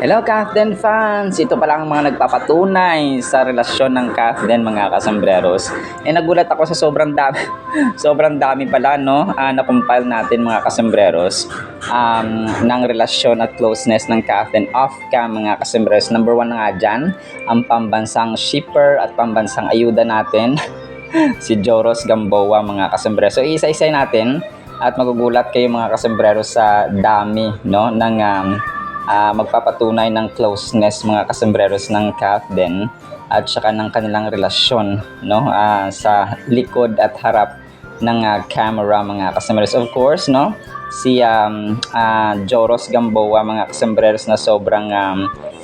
Hello Kathden fans! Ito pala ang mga nagpapatunay sa relasyon ng Kathden mga kasambreros. Nagulat ako sa sobrang dami, sobrang dami pala no, na-compile natin mga kasambreros ng relasyon at closeness ng Kathden off-cam mga kasambreros. Number 1 na nga dyan, ang pambansang shipper at pambansang ayuda natin, si Joros Gamboa mga kasambreros. So isa-isay natin at magugulat kayo mga kasambreros sa dami no, ng magpapatunay ng closeness mga kasambreros ng Kathden at saka ng kanilang relasyon no, sa likod at harap ng camera mga kasambreros. Of course no, si Joros Gamboa mga kasambreros na sobrang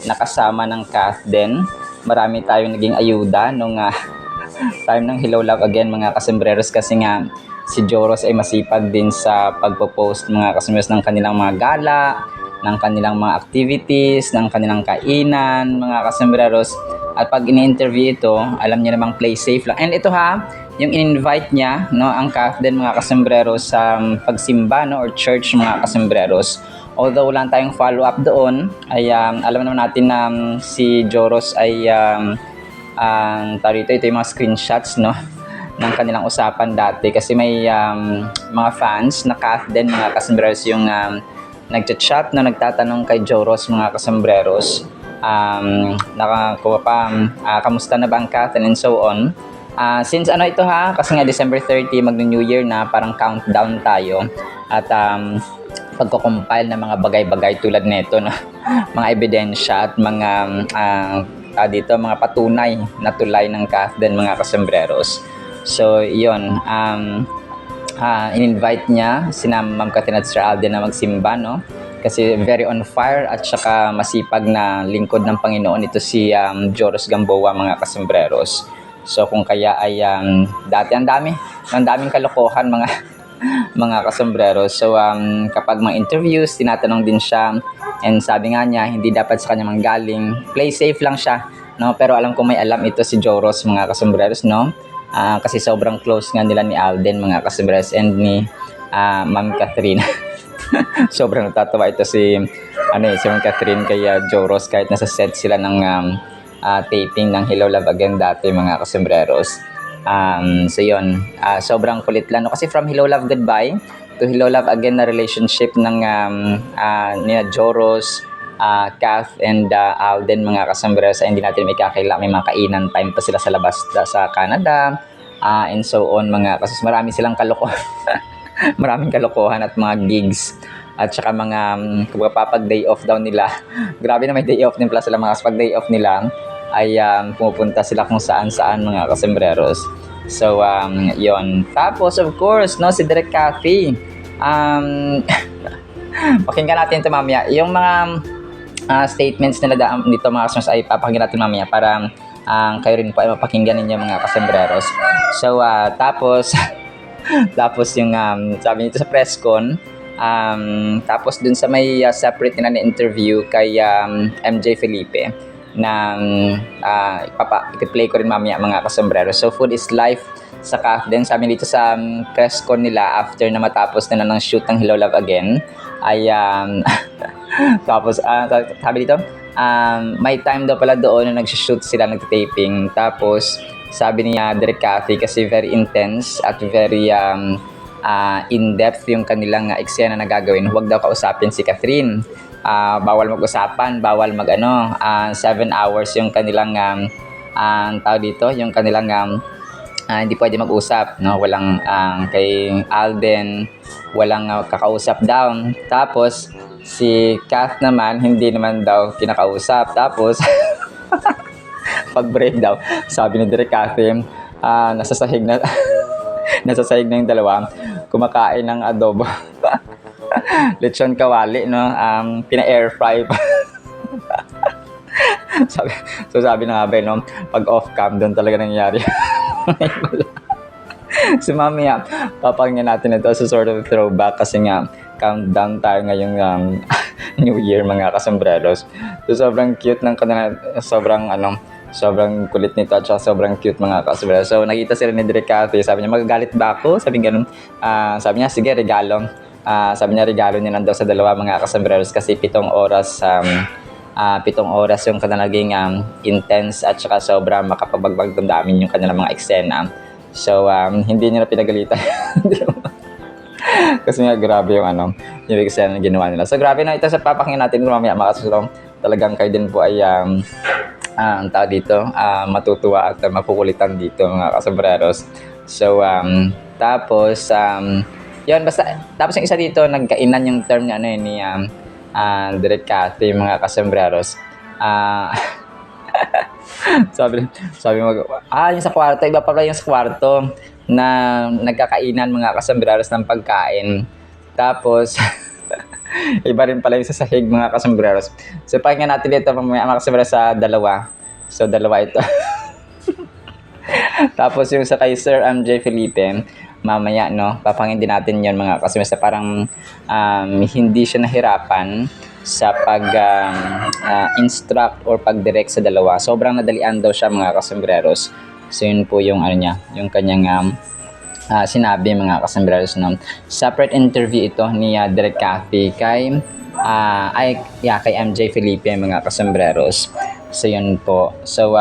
nakasama ng Kathden. Marami tayong naging ayuda nung time ng Hello Love Again mga kasambreros, kasi nga si Joros ay masipag din sa pagpo-post mga kasambreros ng kanilang mga gala, ng kanilang mga activities, ng kanilang kainan, mga kasambreros. At pag ini-interview ito, alam niya namang play safe lang. And ito yung in-invite niya, no, ang Kathden mga kasambreros sa pagsimba no, or church mga kasambreros. Although wala tayong follow-up doon, ay alam naman natin na si Joros ay ito yung mga screenshots no, ng kanilang usapan dati. Kasi may mga fans na Kathden mga kasambreros yung nagchat-chat na nagtatanong kay Joros mga kasambreros, kamusta na ba ang Kathden and so on. Since ito kasi nga December 30 mag-New Year na, parang countdown tayo at pagko-compile ng mga bagay-bagay tulad nito no? Mga ebidensya at mga mga patunay na tulay ng Kathden mga kasambreros. So yun, in-invite niya sina Ma'am Catherine at Sir Alden na magsimba no, kasi very on fire at saka masipag na lingkod ng Panginoon ito si Joros Gamboa mga kasambreros. So kung kaya ay dati ang daming kalokohan mga kasambreros. So kapag mga interviews tinatanong din siya, and sabi nga niya hindi dapat sa kanya manggaling, play safe lang siya no, pero alam ko may alam ito si Joros mga kasambreros no. Kasi sobrang close nga nila ni Alden mga kasambreros and ni Ma'am Catherine. Sobrang natatawa ito si Ma'am Catherine kay Joros kahit nasa set sila ng taping ng Hello Love Again dati mga kasambreros. So yun, sobrang kulit lang no? Kasi from Hello Love Goodbye to Hello Love Again na relationship ng nila Joros, Kath and Alden mga kasambreros ay hindi natin may kakila. May mga kainan time pa sila sa labas sa Canada and so on mga kasambreros. Marami silang kalokohan maraming kalokohan at mga gigs at saka mga pag day off daw nila. Grabe na may day off din pala sila mga pag day off nila ay pumupunta sila kung saan mga kasambreros. So yon. Tapos of course no, si Direk Cathy, pakinggan natin ito mamaya yung mga statements nila dito mga kasambreros ay papakinggan natin mamaya para kayo rin po ay mapakinggan ninyo mga kasambreros. So tapos yung sabi nito sa press con, tapos dun sa may separate na interview kay MJ Felipe na ipa-play ko rin mamaya mga kasambreros. So food is life sa Kathden, sabi dito sa press con nila after na matapos na ng shoot ng Hello Love Again ay tapos sabi dito may time daw pala doon na nag-shoot sila, nag-taping. Tapos sabi niya Direk Cathy kasi very intense at very in-depth yung kanilang eksena na gagawin. Huwag daw kausapin si Catherine, bawal mag-usapan, bawal 7 hours yung kanilang tao dito, yung kanilang hindi pwede mag-usap no, walang kay Alden walang kakausap daw. Tapos si Kath naman hindi naman daw kinakausap. Tapos pag break daw, sabi ni Direk Cathy, nasa sahig na yung dalawa kumakain ng adobo lechon kawali no, pina-air fry pa. sabi na nga ba no, pag off cam doon talaga nangyayari. So mamaya papakinggan natin ito sa sort of throwback kasi nga countdown tayo ngayong New Year mga kasambreros. So sobrang cute ng kanila, sobrang kulit nito at sobrang cute mga kasambreros. So nakita sila ni Direk Cathy, sabi niya magagalit ba ako? Sabi ganun. Sabi niya sige regalo. Sabi niya regalo niya nandaw sa dalawa mga kasambreros kasi 7 oras 7 oras yung kanilang intense at saka sobrang makapabagbag damdamin yung kanilang mga eksena. So, hindi nila pinagalitan. Kasi nga grabe yung yung eksena na ginawa nila. So, grabe na ito sa papakinggan natin mamaya mga kasusulong. Talagang kayo din po ay ang tao dito, matutuwa at makukulitan dito mga kasambreros. So, tapos, yun, basta, tapos yung isa dito, nagkainan yung term niya, ni Direk Cathy, mga kasambreros. sabi yung sa kwarto, iba pala yung sa kwarto, na nagkakainan mga kasambreros ng pagkain. Tapos, iba rin pala yung sa sahig mga kasambreros. So, pakinggan natin dito mga kasambreros sa dalawa. So, dalawa ito. Tapos yung sa kay Sir MJ Felipe, mamaya, no, papangin din natin yon mga kasambreros. Parang hindi siya nahirapan sa pag-instruct or pag-direct sa dalawa. Sobrang nadalian daw siya mga kasambreros. So, yun po yung yung kanyang sinabi mga kasambreros, no. Separate interview ito ni Direk Cathy kay kay MJ Felipe mga kasambreros. So yun po. So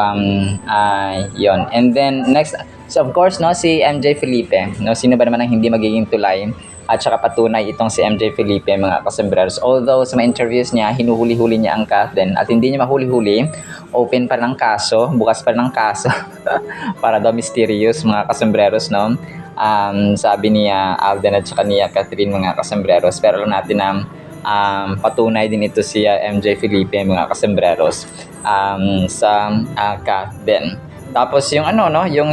yun. And then next, so of course, no, si MJ Felipe, no, sino ba naman ang hindi magiging tulay at saka patunay itong si MJ Felipe mga kasambreros. Although sa mga interviews niya, hinuhuli-huli niya ang Catherine at hindi niya mahuli-huli, open pa ng kaso, bukas pa ng kaso para daw mysterious mga kasambreros, no. Sabi niya Alden at saka niya Catherine mga kasambreros, pero alam natin na patunay din ito si MJ Felipe mga kasambreros sa Catherine. Tapos yung yung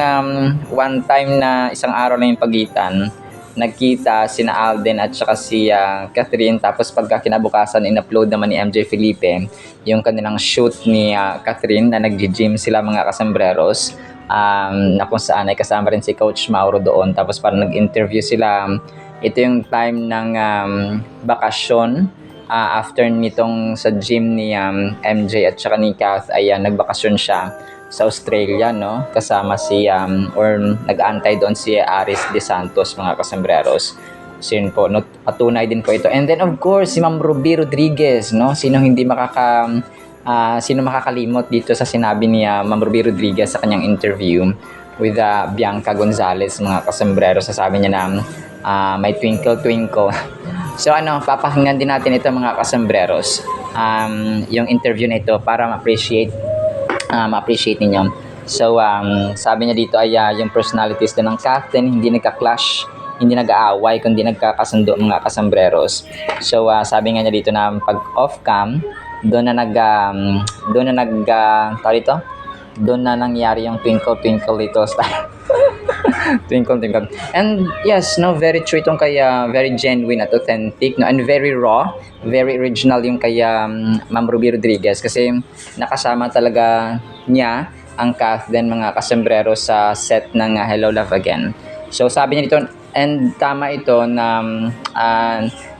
one time na isang araw na yung pagitan, nagkita sina Alden at saka si Catherine. Tapos pagka kinabukasan, in-upload naman ni MJ Felipe yung kanilang shoot ni Catherine na nag-gym sila mga kasambreros, na kung saan ay kasama rin si Coach Mauro doon. Tapos parang nag-interview sila. Ito yung time ng bakasyon. After nitong sa gym ni MJ at saka ni Kath ay nagbakasyon siya sa Australia, no, kasama si or nag-antay doon si Aris De Santos mga kasambreros. So yun po, no, patunay din po ito. And then of course si Ma'am Ruby Rodriguez, no, sino makakalimot dito sa sinabi ni Ma'am Ruby Rodriguez sa kanyang interview with Bianca Gonzalez mga kasambreros. Sasabi niya na may twinkle twinkle. So papakinggan din natin ito mga kasambreros, yung interview na ito para ma-appreciate ninyo. So, sabi niya dito ay yung personalities din ng Catherine hindi nagka-clash, hindi nag-aaway, kundi nagkakasundo mga kasambreros. So, sabi nga niya dito na pag off-cam, doon na nangyari yung twinkle twinkle little star. Twinkle twinkle. And yes, no, very true itong kaya, very genuine at authentic, no, and very raw, very original yung kaya Ma'am Ruby Rodriguez, kasi nakasama talaga niya ang Catherine mga kasambreros sa set ng Hello Love Again. So sabi niya dito, and tama ito na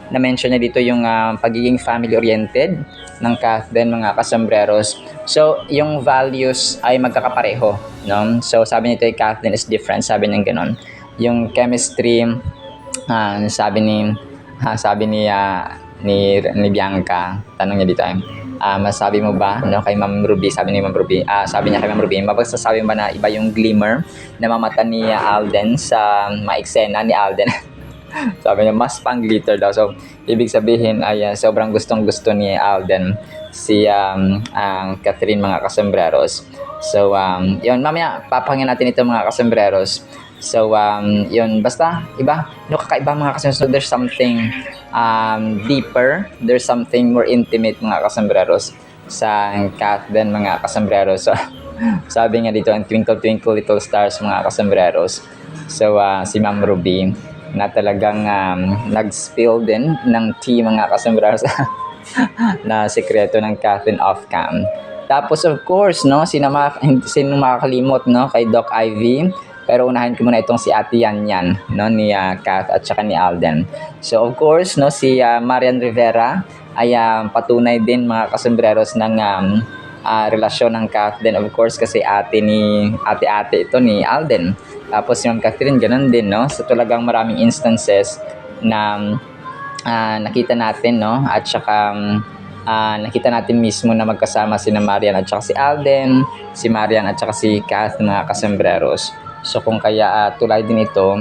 na-mention niya dito yung pagiging family-oriented ng Catherine mga kasambreros. So, yung values ay magkakapareho, no? So, sabi nito ay Catherine is different, sabi niya gano'n. Yung chemistry, sabi ni Bianca, tanong niya dito ay, masabi mo ba, no, kay Ma'am Ruby, sabi ni Ma'am Ruby, sabi niya kay Ma'am Ruby, mapagsasabi ba na iba yung glimmer na mamata ni Alden sa maeksena ni Alden? Sabi niya, mas pang glitter daw. So, ibig sabihin ay sobrang gustong-gusto ni Alden si Catherine mga kasambreros. So, yun, mamaya papakinggan natin ito mga kasambreros. So, yun, basta iba, no, kakaiba mga kasambreros. So, there's something deeper, there's something more intimate mga kasambreros sa Catherine mga kasambreros. So, sabi nga dito, ang twinkle twinkle little stars mga kasambreros. So, si Ma'am Ruby na talagang nag-spill din ng tea mga kasambreros na sekreto ng Catherine off-cam. Tapos of course, no, sino makakalimot, no, kay Doc Ivy. Pero unahin ko muna itong si Ate Yan, no, ni Kath at saka ni Alden. So of course, no, si Marian Rivera ay patunay din mga kasambreros ng relasyon ng Kath. Then of course kasi ate ito ni Alden. Tapos yung Catherine ganun din, no. So talagang maraming instances na nakita natin, no, at saka nakita natin mismo na magkasama si Marian at saka si Alden, si Marian at saka si Kath, mga kasembreros. So kung kaya tulad din ito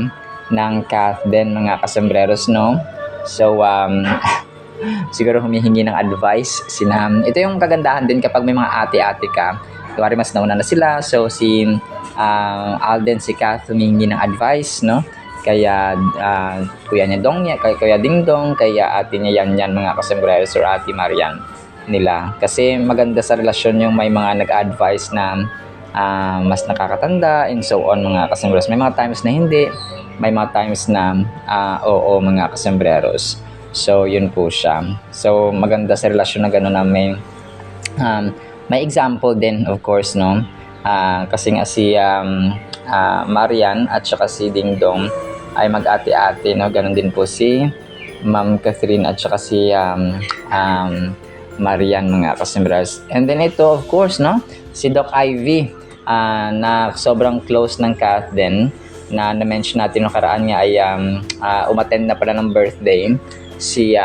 ng Kath din, mga kasembreros, no? So siguro humihingi ng advice ito yung kagandahan din kapag may mga ate-ate ka. Kuwari mas nauna na sila, so si Alden, si Kath humihingi ng advice, no? Kaya kuya niya Dong niya, kay kuya Ding Dong, kaya ate niya Yan, mga kasembreros, or ate Marian nila. Kasi maganda sa relasyon yung may mga nag-advise na mas nakakatanda and so on, mga kasembreros. May mga times na hindi, may mga times na oo, mga kasembreros. So yun po siya. So maganda sa relasyon na gano'n na may example din, of course, no? Kasi nga si Marian at saka si Ding Dong ay mag-ate-ate, no? Ganon din po si Ma'am Catherine at saka si Marian, mga kasembreros. And then ito, of course, no? Si Doc Ivy, na sobrang close ng Kath din, na na-mention natin nung karaan niya ay umattend na pala ng birthday. Si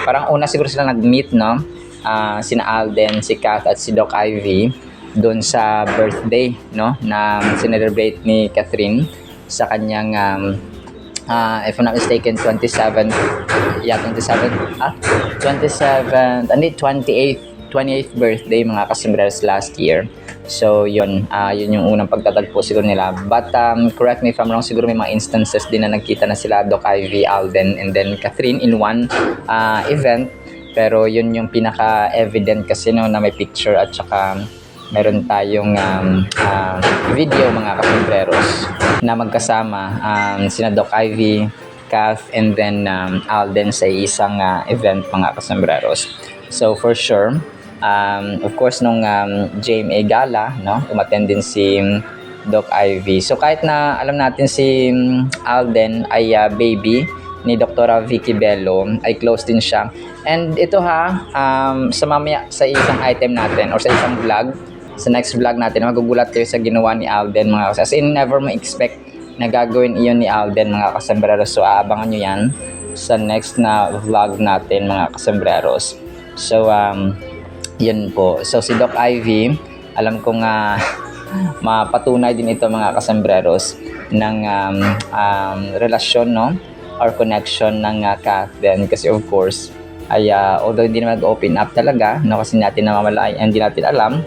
parang una siguro sila nag-meet, no? Sina Alden, si Kath at si Doc Ivy doon sa birthday, no, na celebrate ni Catherine sa kanyang if I'm not mistaken 27th birthday, mga kasembreros, last year. So yun yung unang pagtatagpo siguro nila, but correct me if I'm wrong, siguro may mga instances din na nagkita na sila Doc Ivy, Alden and then Catherine in one event, pero yun yung pinaka evident kasi, no, na may picture at saka meron tayong video, mga kasembreros, na magkasama sina Doc Ivy, Kath and then Alden sa isang event, mga kasembreros. So for sure, of course nung GMA Gala, no, umattend din si Doc Ivy. So kahit na alam natin si Alden ay baby ni Dr. Vicky Bello, ay close din siya. And ito sa mamaya sa isang item natin or sa isang vlog, sa next vlog natin, magugulat kayo sa ginawa ni Alden, mga kasembreros. As in, never ma-expect na gagawin iyon ni Alden, mga kasembreros. So aabangan nyo yan sa next na vlog natin, mga kasembreros. So yun po. So si Doc Ivy, alam kong mapatunay din ito, mga kasembreros, ng relasyon, no, or connection ng Kath din. Kasi of course ay although hindi naman mag-open up talaga, no, kasi natin namamalay, hindi natin alam,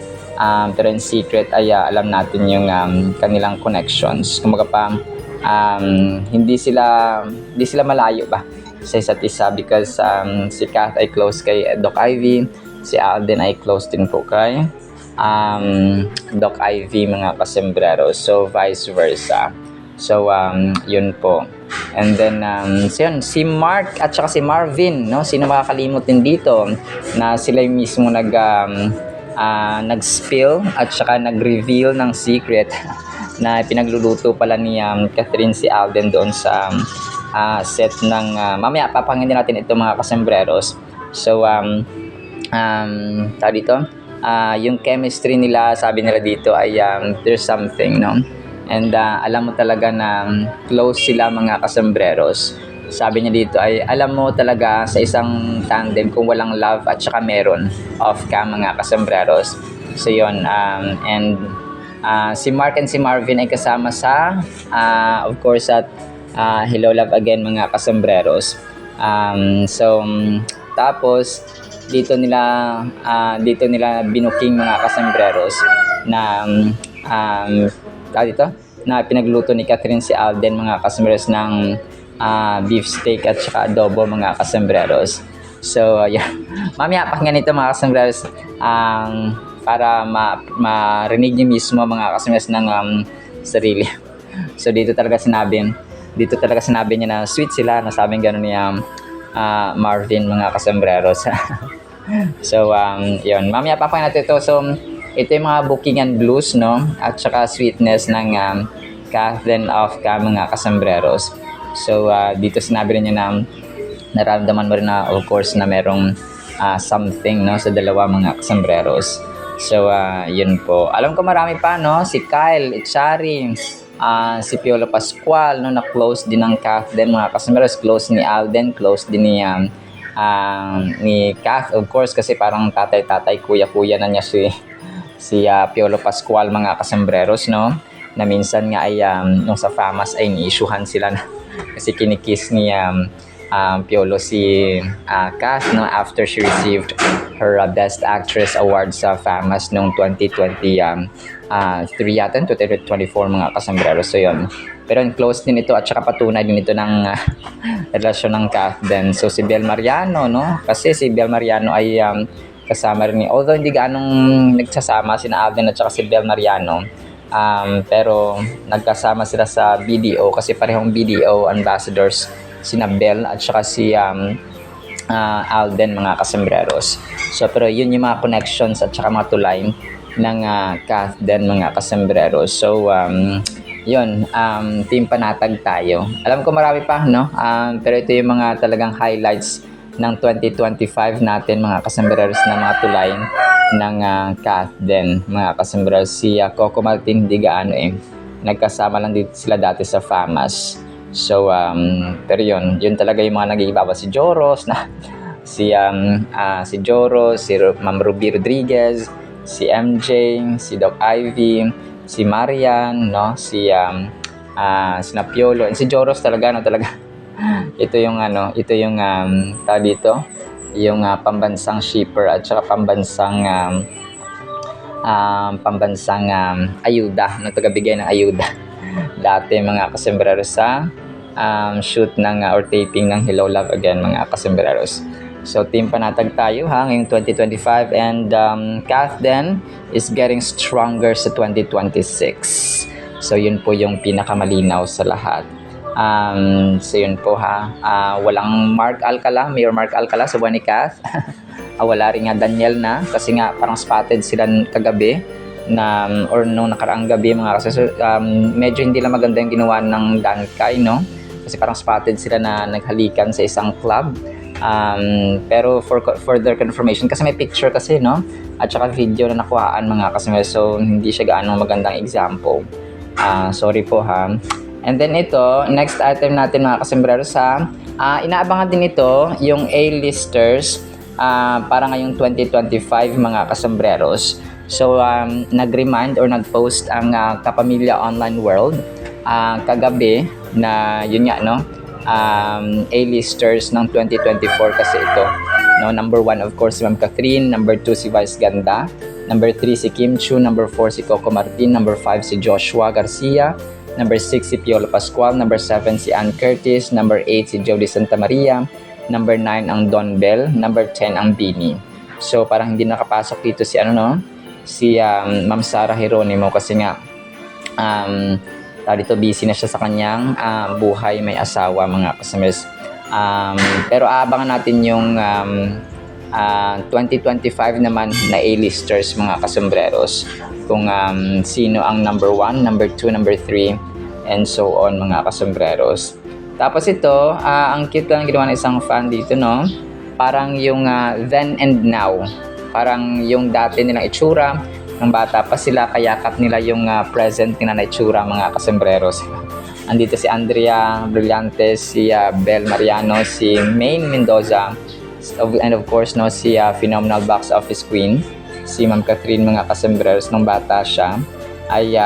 pero in secret ay alam natin yung kanilang connections. Kumbaga pa hindi sila malayo ba sa isa't isa, because si Kath ay close kay Doc Ivy, si Alden ay close din po kay Doc Ivy, mga kasembreros. So vice versa. So yun po. And then si Mark at saka si Marvin, no, sino makakalimot din dito na sila mismo nag-spill at saka nag-reveal ng secret na pinagluluto pala ni Catherine si Alden doon sa set ng mamaya papakinggan natin ito, mga kasembreros. So dito yung chemistry nila, sabi nila dito ay there's something, no, and alam mo talaga na close sila, mga kasembreros. Sabi niya dito ay alam mo talaga sa isang tandem kung walang love at saka meron off cam, mga kasembreros. So yun, and si Mark and si Marvin ay kasama sa of course at Hello Love Again, mga kasembreros. Tapos dito nila binuking, mga kasembreros, na na pinagluto ni Catherine si Alden, mga kasembreros, ng beef steak at saka adobo, mga kasembreros. So yeah, mamaya pakinggan ito, mga kasembreros, para marinig niyo mismo, mga kasembreros, ng sarili. So dito talaga sinabi niya na sweet sila, nasabing gano'n ni Marvin, mga kasembreros. So yun, mamaya papakinggan natin ito. So ito yung mga bookingan blues, no, at saka sweetness ng Kath then of mga kasembreros. So dito sinabi rin niya na nararamdaman mo rin na of course na merong something, no, sa dalawa, mga kasembreros. So yun po. Alam ko marami pa, no, si Kyle Echari, si Piolo Pascual, no, na close din ng Kath din, mga kasembreros, close ni Alden, close din ni ni Kath, of course, kasi parang tatay-tatay, kuya-kuya na niya si Piolo Pascual, mga kasembreros, no? Na minsan nga ay nung sa FAMAS ay ni-issuehan sila na kasi kinikiss ni Piolo si Kath, no, after she received her Best Actress Award sa FAMAS noong 2023 yata, 2024, mga kasembreros. So yun. Pero close din ito at saka patunay din ito ng relasyon ng Kath din. So si Bel Mariano, no? Kasi si Bel Mariano ay kasama rin although hindi ganong nagsasama sina Alden at saka si Bel Mariano. Pero nagkasama sila sa BDO kasi parehong BDO ambassadors sina Bel at saka si Alden, mga kasembreros. So pero yun yung mga connections at saka mga tulay ng Kath din, mga kasembreros. So yun, team panatag tayo. Alam ko marami pa, no? Pero ito yung mga talagang highlights ng 2025 natin, mga kasembreros, na mga tulay ng Kath din, mga kasembreros. Si Coco Martin, hindi gaano nagkasama lang dito sila dati sa FAMAS. So, pero yun talaga yung mga nag-iibaba. Si Joros, si Joros, si Ma'am Ruby Rodriguez, si MJ, si Doc Ivy, si Marian, no, si Piolo, and si Joros talaga, no, talaga. ito yung tawag dito, yung pambansang shipper at saka pambansang ayuda, no, tagabigay ng ayuda dati, mga kasembreros, sa shoot ng or taping ng Hello Love Again, mga kasembreros. So team panatag tayo ngayong 2025, and Kath then is getting stronger sa 2026. So yun po yung pinakamalinaw sa lahat. So yun po walang Mark Alcala, Mayor Mark Alcala sa buwan ni Kath. Wala rin nga Daniel na, kasi nga parang spotted sila kagabi or nung nakaraang gabi, mga kasi medyo hindi lang maganda yung ginawa ng Dankay, no? Kasi parang spotted sila na naghalikan sa isang club. Pero for further confirmation, kasi may picture kasi, no, at saka video na nakuhaan, mga kasama, so hindi siya gaano magandang example. Sorry po and then ito, next item natin, mga kasembreros, inaabangan din ito yung A-listers para ngayong 2025, mga kasembreros. So nag-remind or nag-post ang Kapamilya Online World kagabi na yun nga, no, A-listers ng 2024 kasi ito, no. Number 1, of course, si Ma'am Catherine. Number 2, si Vice Ganda. Number 3, si Kim Chu. Number 4, si Coco Martin. Number 5, si Joshua Garcia. Number 6, si Piolo Pascual. Number 7, si Ann Curtis. Number 8, si Jody Santa Maria. Number 9, ang Don Bell. Number 10, ang Bini. So parang hindi nakapasok dito si si Ma'am Sara Geronimo, kasi nga dito busy na siya sa kanyang buhay, may asawa, mga kasambres. Pero aabangan natin yung 2025 naman na A-listers, mga kasambreros, kung sino ang number 1, number 2, number 3, and so on, mga kasambreros. Tapos ito, ang cute lang ginawa ng isang fan dito, no? Parang yung then and now, parang yung dati nilang itsura ng bata pa sila, kayakap nila yung present nila na itsura, mga kasembreros. Andito si Andrea Brillantes, si Bel Mariano, si Maine Mendoza, and of course, no, si phenomenal box office queen, si Ma'am Catherine, mga kasembreros. Nung bata siya ay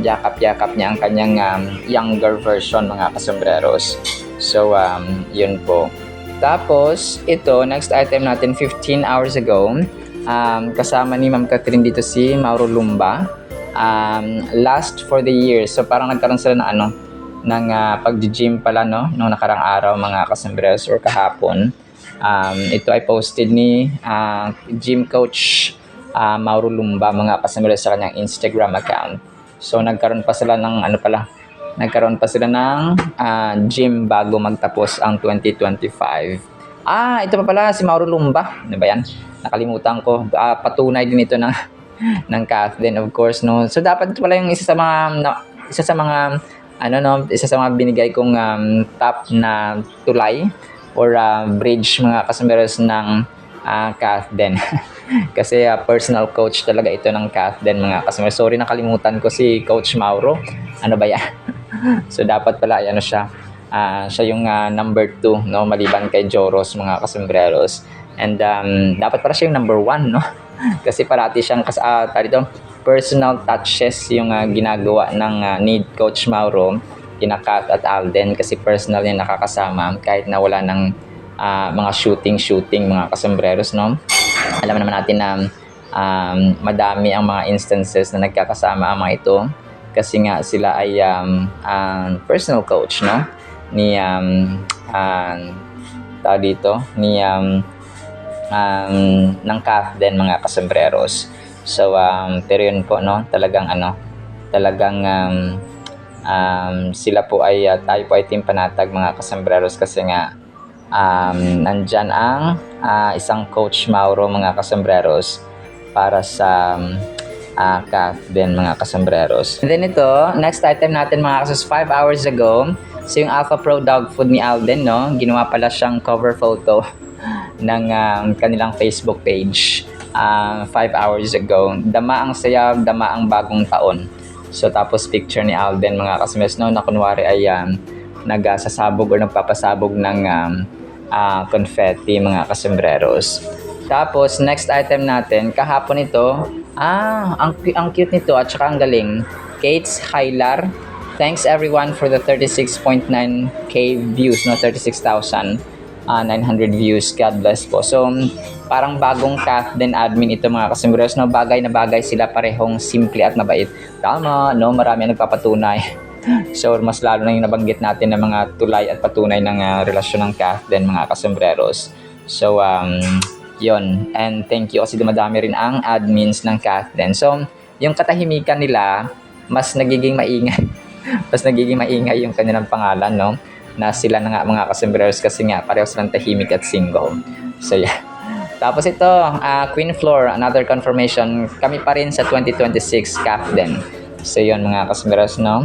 yakap-yakap niya ang kanyang younger version, mga kasembreros. So yun po. Tapos ito, next item natin, 15 hours ago, kasama ni Ma'am Catherine dito si Mauro Lumba, last for the year. So parang nagkaroon sila ng pag-gym pala, no, nung nakarang araw, mga kasembreros, or kahapon. Ito ay posted ni gym coach Mauro Lumba, mga kasembreros, sa kanyang Instagram account. So nagkaroon pa sila ng gym bago magtapos ang 2025. Ito pa pala si Mauro Lumba. Ano ba yan? Nakalimutan ko. Patunay din ito ng Kath din, of course, no. So dapat ito pala yung isa sa mga binigay kong top na tulay or bridge, mga kasembreros, ng Kath din. Kasi personal coach talaga ito ng Kath din, mga kasembreros. Sorry, nakalimutan ko si Coach Mauro. Ano ba yan? So dapat pala siya. Siya yung number 2, no? Maliban kay Joros, mga kasembreros. And dapat para siya yung number 1, no? Kasi parati siyang personal touches yung ginagawa ng ni Coach Mauro, kina Kat at Alden, kasi personal yung nakakasama kahit na wala ng mga shooting mga kasembreros, no? Alam naman natin na madami ang mga instances na nagkakasama ang mga ito kasi nga sila ay personal coach, no? Ni ng CAF din, mga kasembreros. So pero yun po, no, talagang sila po ay tayo po ay team panatag, mga kasembreros, kasi nga nandyan ang isang Coach Mauro, mga kasembreros, para sa CAF din, mga kasembreros. And then ito, next item natin, mga kasos, 5 hours ago, so yung Alpha Pro Dog Food ni Alden, no, ginawa pala siyang cover photo ng kanilang Facebook page 5 hours ago. Dama ang saya, dama ang bagong taon. So tapos picture ni Alden, mga kasembreros, no, na kunwari ay nagsasabog o nagpapasabog ng confetti, mga kasembreros. Tapos next item natin, kahapon ito, ang cute nito at saka ang galing. Kate's Hylar, thanks everyone for the 36.9k views, no, 36,900 views. God bless po. So parang bagong CAF din admin ito, mga kasembreros, no, bagay na bagay sila, parehong simple at mabait. Tama, no, marami ang nagpapatunay. So mas lalo na yung nabanggit natin ng mga tulay at patunay ng relasyon ng CAF din, mga kasembreros. So yon, and thank you kasi dumadami rin ang admins ng CAF din. So yung katahimikan nila mas nagiging maingay mas nagiging maingay yung kanilang pangalan, no, na sila na nga, mga kasembreros, kasi nga pareho silang tahimik at single. So yeah. Tapos ito, Queen Floor, another confirmation, kami pa rin sa 2026 CAF din. So yun, mga kasembreros, no.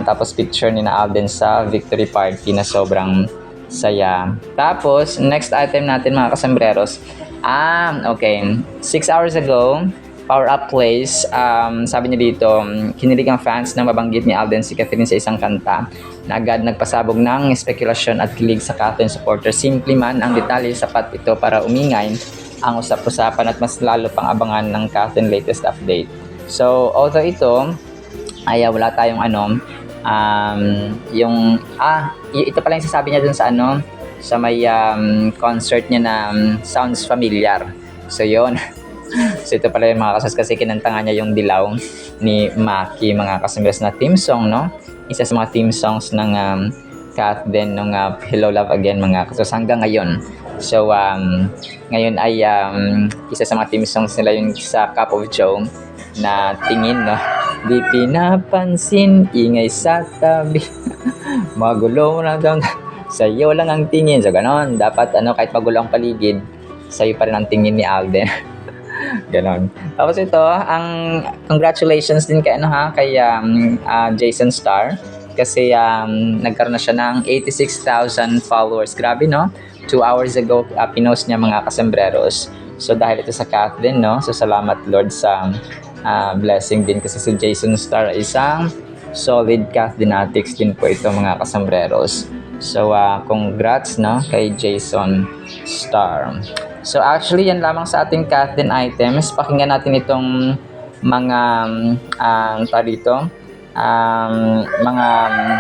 Tapos picture ni na Alden sa victory party na sobrang saya. Tapos next item natin, mga kasembreros, okay, 6 hours ago, Power Up Plays, sabi niya dito, kinilig ang fans na mabanggit ni Alden si Catherine sa isang kanta na agad nagpasabog ng spekulasyon at kilig sa Catherine supporter. Simple man ang detalye, sapat ito para umingay ang usap-usapan at mas lalo pang abangan ng Catherine latest update. So although ito ay wala tayong ito pala yung sasabi niya dun sa sa may concert niya na sounds familiar. So yun. So ito pala yung, mga kasas, kasi kinanta niya yung Dilaw ni Maki, mga kasembreros, na theme song, no? Isa sa mga theme songs ng CAF din nung Hello Love Again, mga kasas, hanggang ngayon. So ngayon ay isa sa mga theme songs nila yung sa Cup of Joe na Tingin, no? Di pinapansin, ingay sa tabi, magulo na daw, sa'yo lang ang tingin. So ganon, dapat kahit magulo ang paligid, sa'yo pa rin ang tingin ni Alden. Ganon. Tapos ito, ang congratulations din kay Jason Starr, kasi nagkaroon na siya ng 86,000 followers. Grabe, no? 2 hours ago pinost niya, mga kasembreros. So dahil ito sa CAF din, no? So salamat Lord sa blessing din, kasi si Jason Starr isang solid CAF Dinatics din po ito, mga kasembreros. So congrats, no, kay Jason Starr. So actually yan lamang sa ating CAF din items. Pakinggan natin itong mga mga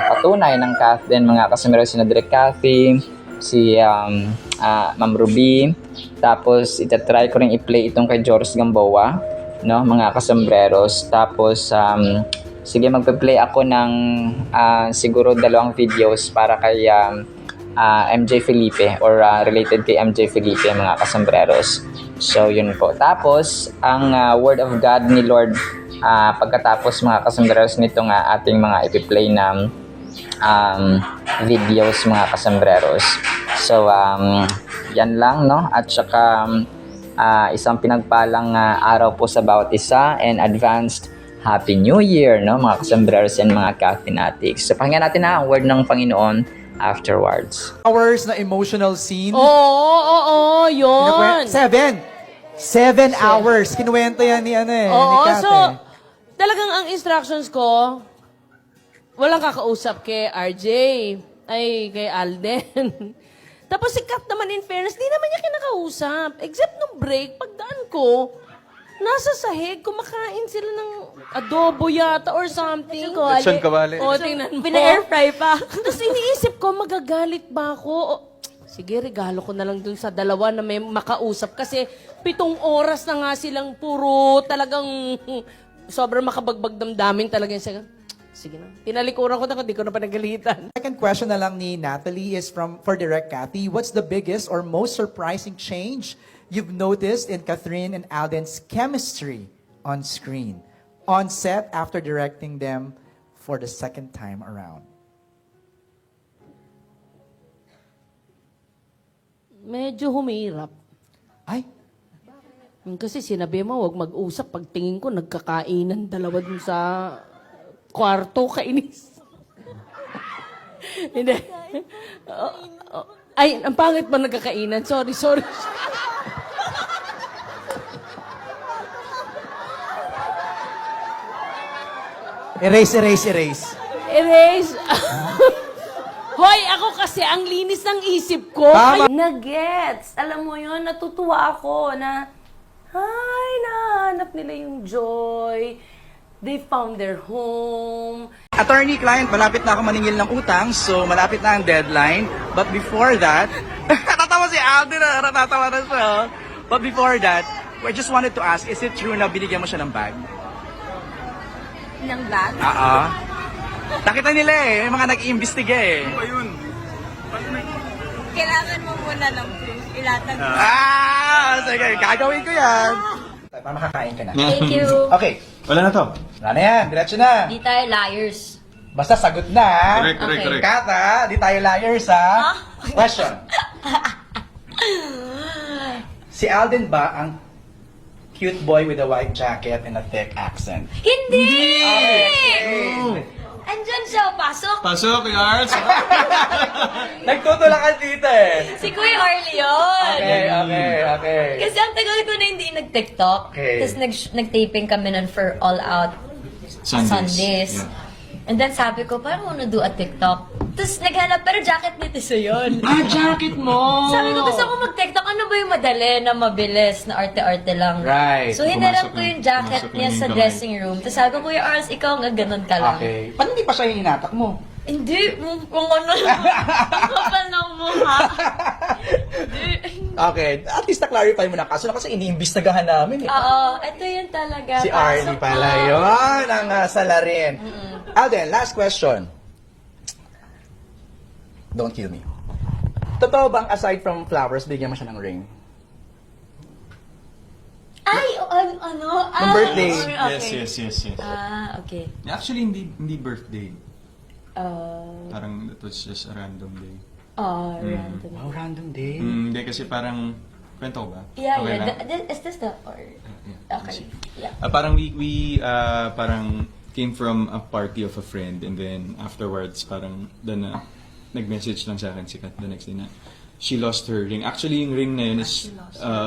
patunay ng CAF din, mga kasembreros, si Direk Cathy, si Ma'am Ruby. Tapos itatry ko rin i-play itong kay Joros Gamboa, no, mga kasembreros. Tapos sige, magpe-play ako ng siguro 2 videos para kay MJ Felipe, or related kay MJ Felipe, mga kasembreros. So yun po. Tapos ang Word of God ni Lord, pagkatapos, mga kasembreros, nito nga ating mga ipi-play na videos, mga kasembreros. So yan lang, no, at saka isang pinagpalang araw po sa bawat isa, and advanced Happy New Year, no, mga kasembreros and mga CAF Dinatics. So pakinggan natin ang word ng Panginoon afterwards. Hours na emotional scene. Oo, yun. 7 hours. Kinuwento yan ni ni Oo, Kate. so, talagang ang instructions ko, walang kakausap kay RJ. Ay, kay Alden. Tapos si Kat naman, in fairness, di naman niya kinakausap. Except nung break, pagdaan ko, nasa sahig, kumakain sila ng adobo yata or something. Lechon kawali. O, tingnan mo. Pina-air fry pa. Tapos iniisip ko, magagalit ba ako? Sige, regalo ko na lang dun sa dalawa na may makausap. Kasi 7 oras na nga silang puro talagang sobrang makabagbag damdamin talaga yung sige na. Tinalikuran ko na kung di ko na panagalitan. Second question na lang ni Natalie is for Direct Cathy. What's the biggest or most surprising change you've noticed in Catherine and Alden's chemistry on screen, on set after directing them for the second time around? Medyo humirap. Ay, Kasi sinabi mo, wag mag-usap. Pagtingin ko, nagkakainan dalawa dun sa kwarto, kainis. Hindi. Ay, ang pangit ba nagkakainan? Sorry. erase. Erase. Hoy, ako kasi, ang linis ng isip ko. Tama. Nagets. Alam mo yun, natutuwa ako na, ay, nahanap nila yung joy. They found their home. Attorney client, malapit na ako maningil ng utang, so malapit na ang deadline. But before that, natatawa si Alden, natatawa na siya. But before that, we just wanted to ask, is it true na binigyan mo siya ng bag? Ng bag? Oo. Nakita nila eh, may mga nag-iimbestiga eh. Kailangan mo muna ng proof. Ilatag mo. Sige, gagawin ko yan. Para makakain ka na. Thank you. Okay, Wala na to. wala na yan, diretso na. Di tayo liars. Basta sagot na ha. correct. Kata, di tayo liars ha. Question. Si Alden ba ang cute boy with a white jacket and a thick accent? Hindi! Okay. Andyan siya, pasok. Pasok, Yards! Nagtutulakan dito eh. Si Kuya Arlie yun. Okay. Kasi ang tagal ko na hindi nag-TikTok. Okay. Tapos nag-taping kami nun for All Out Sundays. Yeah. And then sabi ko, parang wanna do a TikTok. Tapos naghanap, pero jacket ni Tiso yun. Jacket mo! Sabi ko, gusto ko mag-TikTok. Ano ba yung madali na mabilis, na arte-arte lang? Right. So, hinarap Pumasok ko lang- yung jacket pumasok niya lang sa yung dressing room. Tapos sabi ko, Kuya Arls, ikaw nga ganun ka lang. Okay. Paano hindi pa siya hinatak mo? Hindi, kung ano lang. Ang kapal ng mukha. Okay, at least na-clarify mo na kaso na kasi iniimbestagahan namin eh. Oo, ito yun talaga. Si Arlie Pasok pala mo. yun, ang salarin. Alden, last question. Don't kill me. Totoo bang aside from flowers, bigyan mo siya ng ring? Ay, ano? Ng birthday. Okay. Yes. Ah, okay. Actually, hindi birthday. Uh, Parang that was just a random day. random. Wow, random day. Hindi kasi parang, kwento ko ba? Yeah, Okay yeah. lang? Is this the, or, Yeah. okay. Yeah. Parang we parang came from a party of a friend and then afterwards parang doon na nag-message lang sa akin si Kat the next day na she lost her ring. Actually, yung ring na yun is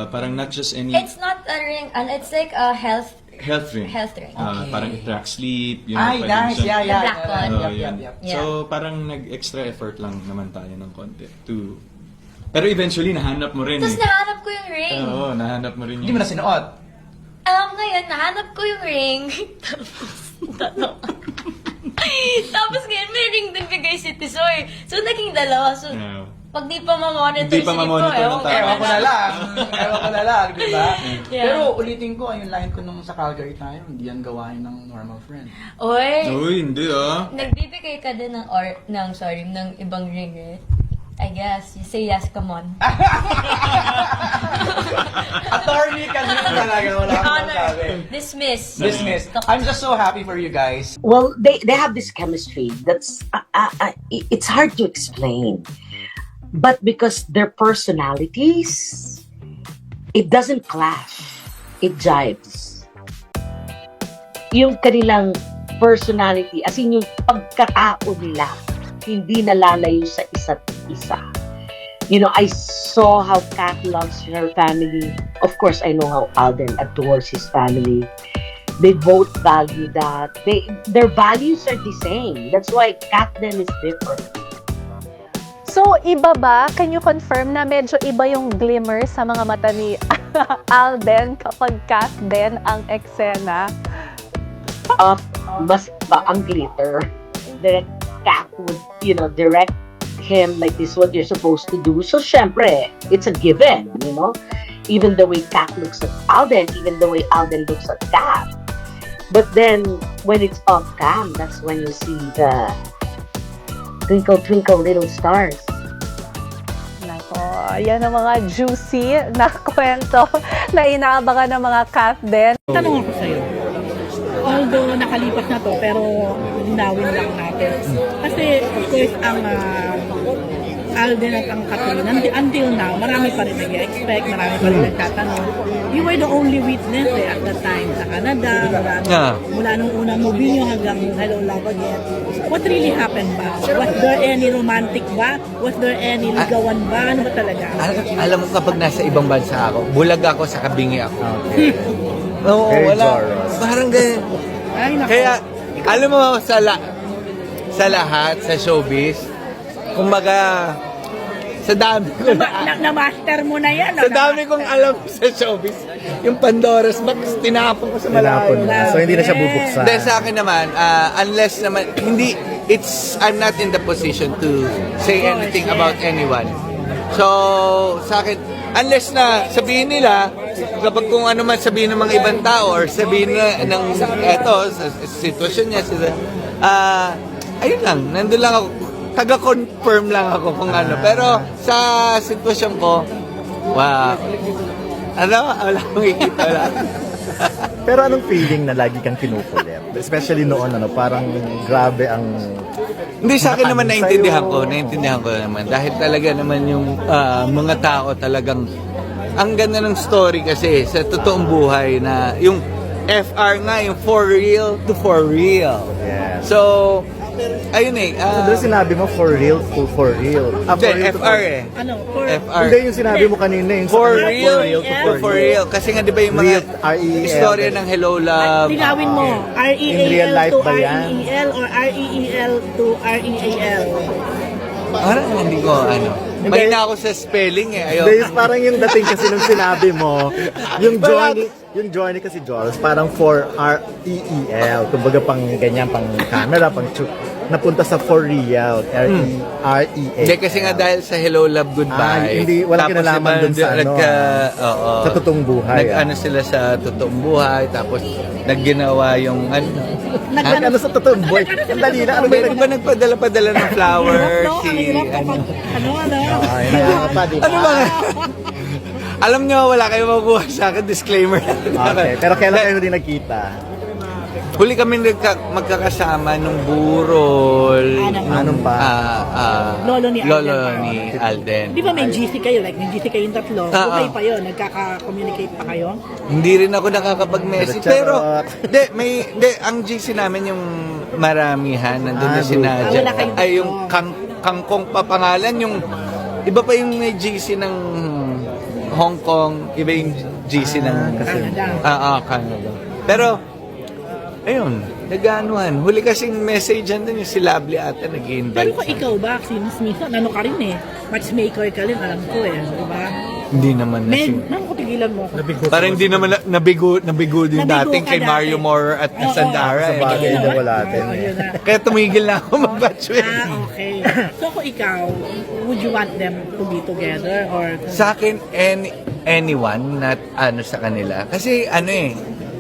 parang not just any It's not a ring, it's like a health health ring. Health ring. Parang it tracks sleep. Yun Ay, yung pwedeng nice. siya- Yeah. The black one. Oo, Yup, yun. yup. Yeah. So, parang nag-extra effort lang naman tayo ng konti to... Pero eventually, nahanap mo rin Tapos eh. nahanap ko yung ring. Oo, nahanap mo rin Hindi mo na sinuot. Ngayon, nahanap ko yung ring. Tapos ngayon, may ring din bigay si Tisoy. So, naging dalawa. So, Yeah. pag di pa ma-monitor Hindi pa si Nico, ma-monitor ng ewan tao. Ewan ko na lang. Di ba? Yeah. Pero ulitin ko, yung line ko nung sa Calgary tayo, hindi yan gawain ng normal friend. Oy, Uy, hindi ah. nagbibigay ka din ng ibang ring eh. I guess, you say yes, come on. Attorney ka din talaga, wala akong Honor, masabi. dismiss. Dismiss. I'm just so happy for you guys. Well, they have this chemistry that's it's hard to explain, but because their personalities, it doesn't clash, it jives. Yung kanilang personality, as in yung pagkatao nila, hindi nalalayo sa isa't isa. You know, I saw how Kat loves her family. Of course, I know how Alden adores his family. They both value that. Their values are the same. That's why Kat then is different. So, iba ba? Can you confirm na medyo iba yung glimmer sa mga mata ni Alden kapag cast din ang eksena? Mas ba ang glitter? Direct Kat would, direct him like this is what you're supposed to do. So, syempre, it's a given, Even the way Kat looks at Alden, even the way Alden looks at Kat. But then, when it's off cam, that's when you see the twinkle, twinkle, little stars. Nako, yan ang mga juicy na kwento na inaabangan ng mga cast din. Tanong ako sa'yo. Although nakalipas na to, pero linawin lang natin. Kasi, of course, ang Alden at ang Catherine, until now, marami pa rin nag-expect, marami pa rin nagtatanong. You were the only witness at that time sa Canada, mula nung unang movie nyo hanggang Hello Love Again. What really happened ba? Was there any romantic ba? Was there any ligawan ba? Ano ba talaga? Alam mo kapag nasa ibang bansa ako, bulag ako sa kabingi ako. Oo, Very wala. Joros. Parang ganyan. Ay, naku. Kaya, alam mo, sa lahat, sa showbiz, kumbaga, sa dami ko Na-master mo na yan. sa dami kong alam sa showbiz, yung Pandora's Box, tinapon ko sa malayo. So, hindi na siya bubuksan. Dahil sa akin naman, unless naman, I'm not in the position to say anything about anyone. So, sa akin, unless na sabihin nila, kapag kung ano man sabihin ng mga ibang tao, or sabihin na ng sa sitwasyon niya, ayun lang, nandun lang ako, taga-confirm lang ako kung ano. Pero sa sitwasyon ko, wala akong ikita lang. Pero anong feeling na lagi kang kinukulit? Especially noon, parang grabe ang... Hindi, sa akin naman naintindihan ko naman. Dahil talaga naman yung mga tao talagang, ang ganda ng story kasi sa totoong buhay na yung FR nga, yung for real to for real. Yes. So, ayun Doon sinabi mo for real to for real. FR Ano? For FR. Hindi yung sinabi mo kanina. Yung For sa- real to for real. Kasi nga, di ba yung mga Real, R-E-E-L. istorya ng Hello Love. Linawin mo, In real R-E-A-L life to ba yan? R-E-E-L or R-E-E-L to R-E-A-L? Parang hindi ko, may na ako sa spelling Ayaw. Hindi, parang yung dating kasi nung sinabi mo, yung journey kasi Joros, parang for R-E-E-L. Kumbaga pang ganyan, pang camera, pang napunta sa for real, R-E-A-L. Hindi, kasi nga dahil sa Hello Love Goodbye. Hindi, walang tapos kinalaman dun sa oo, sa totoong buhay. Nag-ano sila sa totoong buhay, tapos nagginawa yung Ano sa totoong buhay? Ang dali na, ano ba Di ba nagpadala-padala ng flower? No, ang hirap kapag, ano? Ay, nakakapa, di ba? Ano ba? Alam nyo, wala kayo mabuha sa akin, disclaimer. Okay, pero kailan kayo din nagkita? Huli kami magkakasama nung burol. Anong pa? Lolo ni Alden. Di ba may GC kayo? Like, may GC kayong tatlo. Okay Oo. pa yun. Nagkaka-communicate pa kayo? Hindi rin ako nakakapag-message. Pero, ang GC namin yung maramihan. Nandun na si Nadia. wala kayong Ay, yung kangkong pa pangalan. Yung, iba pa yung may GC ng Hong Kong. Iba yung GC ng Canada. Canada. Pero, ayun, nag-anuhan. Huli kasing message dyan yung si Lovely ata Pero nag-invite. kung ikaw ba, since minsan, ano ka rin matchmaker ka rin, alam ko di ba? Hindi naman na Tigilan mo ako. parang hindi naman nabigo din Nabigo dating ka kay dati. Mario Moore at Oo. Sandara. Sa bagay You know na what? wala din. Yun na. Kaya tumigil na ako mag-batchmate. Okay. So kung ikaw, would you want them to be together? Or Sa akin, anyone na sa kanila. Kasi